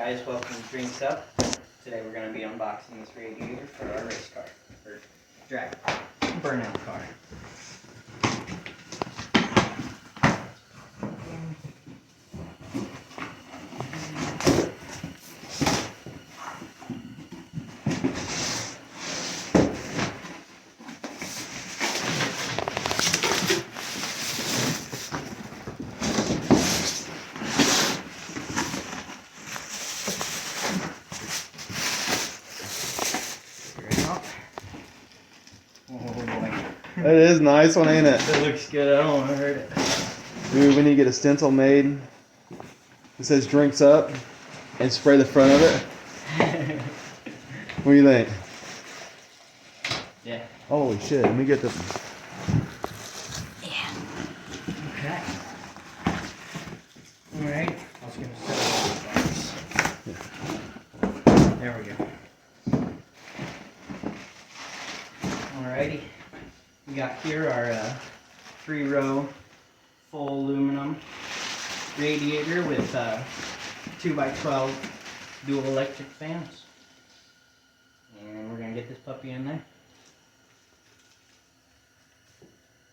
Guys, welcome to Drinks Up. Today we're going to be unboxing this radiator for our race car, or drag burnout car. That is a nice one, ain't it? It looks good. I don't want to hurt it. Dude, we need to get a stencil made that says "Drinks Up" and spray the front of it. What do you think? Yeah. Holy shit! Let me get this. Yeah. Okay. All right. I was gonna set it up. There we go. Alrighty. We got here our 3-row full aluminum radiator with 2x12 dual electric fans. And we're going to get this puppy in there.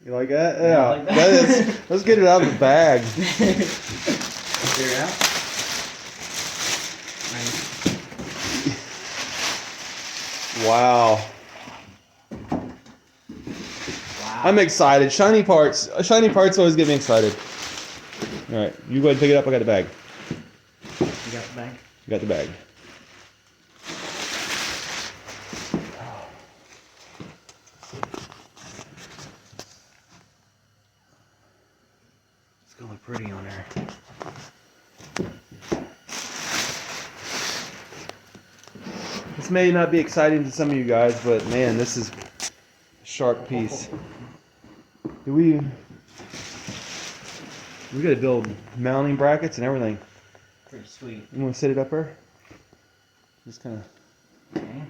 You like that? Yeah, Yeah. I like that. That is. Let's get it out of the bag. Clear it out. Nice. Wow. I'm excited. Shiny parts always get me excited. All right, you go ahead and pick it up. I got the bag. You got the bag? You got the bag. It's gonna look pretty on there. This may not be exciting to some of you guys, but man, this is a sharp piece. Do we gotta build mounting brackets and everything. Pretty sweet. You wanna set it up there? Just kinda. Okay.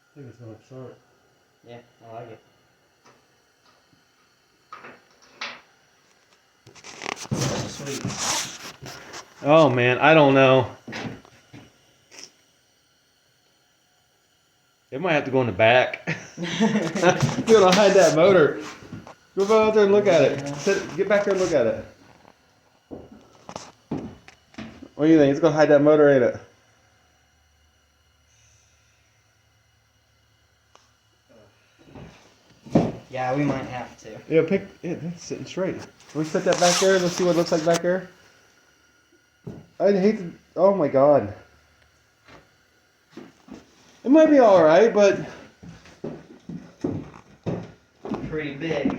I think it's gonna look sharp. Yeah, I like it. Sweet. Oh man, I don't know. It might have to go in the back. You're gonna hide that motor. Go out there and look at it. Get back there and look at it. What do you think? It's gonna hide that motor, ain't it? Yeah, we might have to. Yeah, it's sitting straight. Can we put that back there? Let's see what it looks like back there. I'd hate to. Oh my god. It might be alright, but. Pretty big.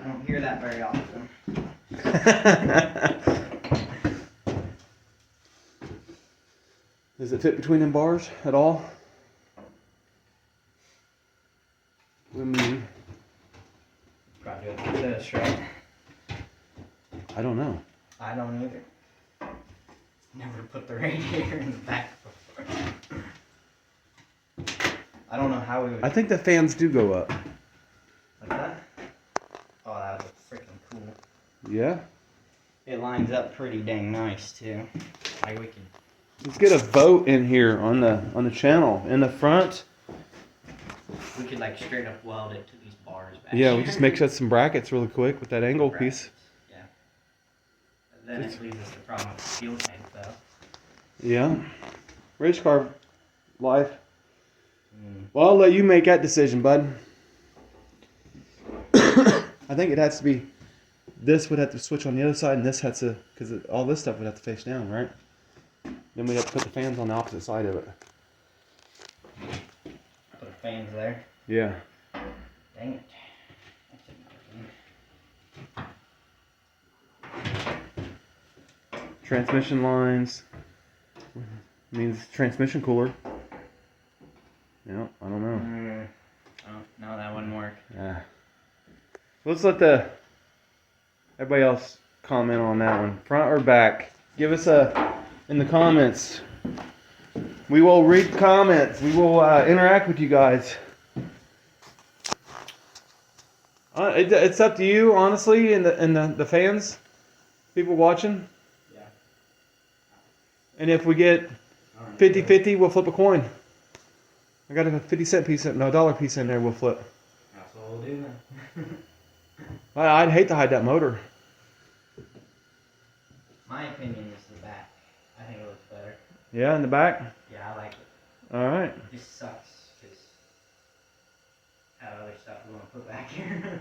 I don't hear that very often. Does it fit between them bars at all? Probably with this, right? I don't know. I don't either. Never put the radiator in the back before. I don't know how we would. I think the fans do go up. Like that? Oh, that was freaking cool. Yeah? It lines up pretty dang nice too. Like we can. Let's get a vote in here on the channel. In the front. We could like straight up weld it to these bars back Yeah, here. we just make us some brackets really quick with that angle piece. Yeah. Then it leaves us the problem with the fuel tank though. Yeah. Race car life. Well, I'll let you make that decision, bud. I think it has to be. This would have to switch on the other side, and this has to, because all this stuff would have to face down, right? Then we'd have to put the fans on the opposite side of it. Put the fans there. Yeah. Dang it. Transmission lines. Means transmission cooler. Yeah, I don't know. Oh, no, that wouldn't work. Yeah. Let's let everybody else comment on that one. Front or back? Give us in the comments. We will read comments. We will interact with you guys. It's up to you, honestly, and the fans, people watching. Yeah. And if we get 50-50, we'll flip a coin. I got a 50-cent piece, no, $1 piece in there. We'll flip. That's what we'll do then. I'd hate to hide that motor. My opinion is the back. I think it looks better. Yeah, in the back. Yeah, I like it. All right. It just sucks because I have other stuff we want to put back here,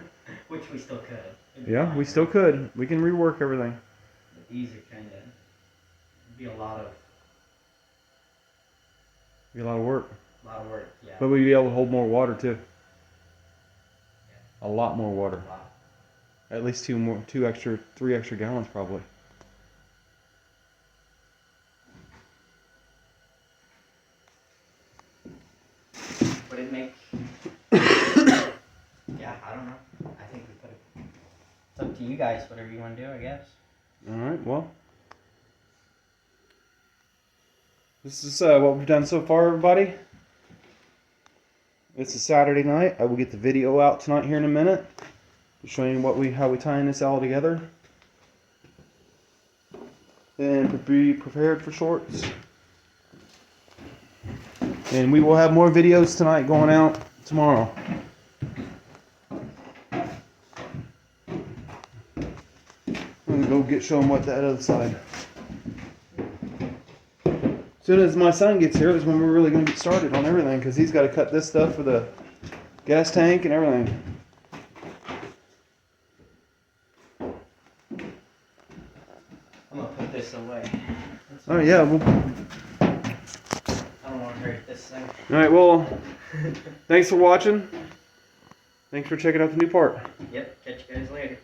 which we still could. It'd be Yeah, fine, we right? still could. We can rework everything. But these are kind of be a lot of Be a lot of work. Yeah. But we'd be able to hold more water too. A lot more water. A lot. At least 3 extra gallons probably. Would it make? Yeah, I don't know. I think we put it. It's up to you guys. Whatever you want to do, I guess. All right. Well, this is what we've done so far, everybody. It's a Saturday night. I will get the video out tonight here in a minute, showing how we tying this all together, and be prepared for shorts. And we will have more videos tonight going out tomorrow. I'm gonna go show them what that other side. As soon as my son gets here, is when we're really going to get started on everything, because he's got to cut this stuff for the gas tank and everything. I'm gonna put this away. Oh yeah. Well, I don't want to hurt this thing. all right. Well, thanks for watching. Thanks for checking out the new part. Yep. Catch you guys later.